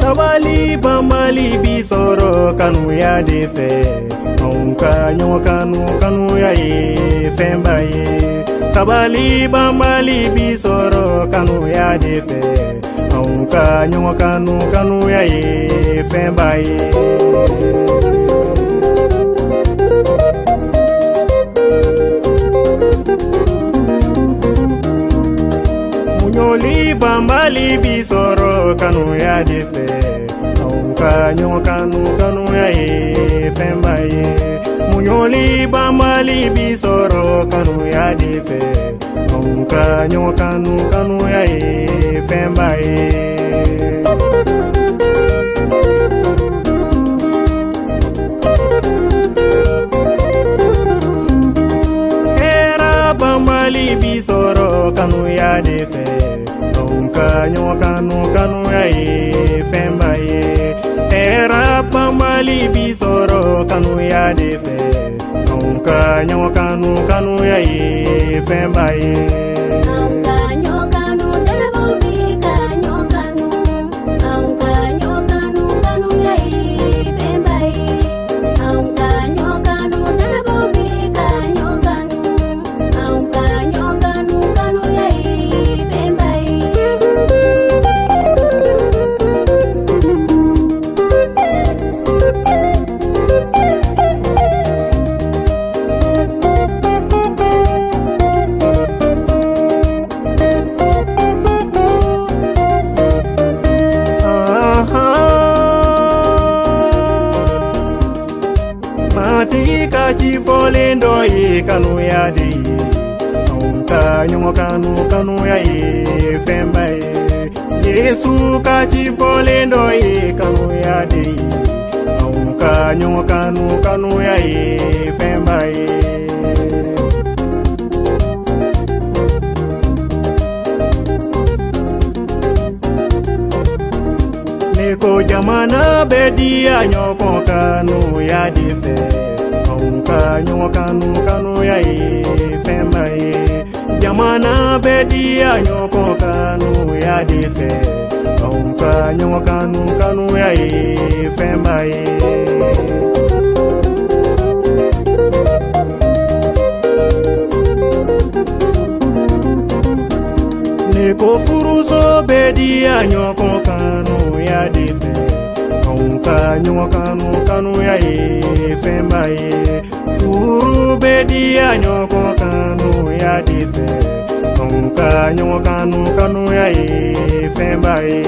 Sabali bambali bisoro kanu ya defe onka nyo kanu ya e fembaye. Sabali bambali bisoro kanu ya defe onka nyo kanu ya e fembaye. Munyoli bambali bisoro kanu ya defe onka nyo kanu ya e fembaye. Munyoli bambali bisoro kanu ya defe onka nyo kanu ya e fembaye. Bambali bisoro kanu ya defe onka nyo kanu ya e fembaye. Era bambali bisoro kanu ya defe onka nyo kanu ya e fembaye. Matika chifolendo ye kanu ya de onka nyo kanu ya e fembaye. Yesu ka chifolendo ye kanu ya de onka nyo kanu ya e fembaye. Neko jamana bedi anyo kanu ya defe onka nyo kanu ya e fembaye. Jamana bedi anyo kanu ya defe onka nyo kanu ya e fembaye. Neko furuso bedi anyo kanu ya defe onka nyo kanu ya e fembaye. Furu bedi anyo kanu ya defe onka nyo kanu ya e fembaye.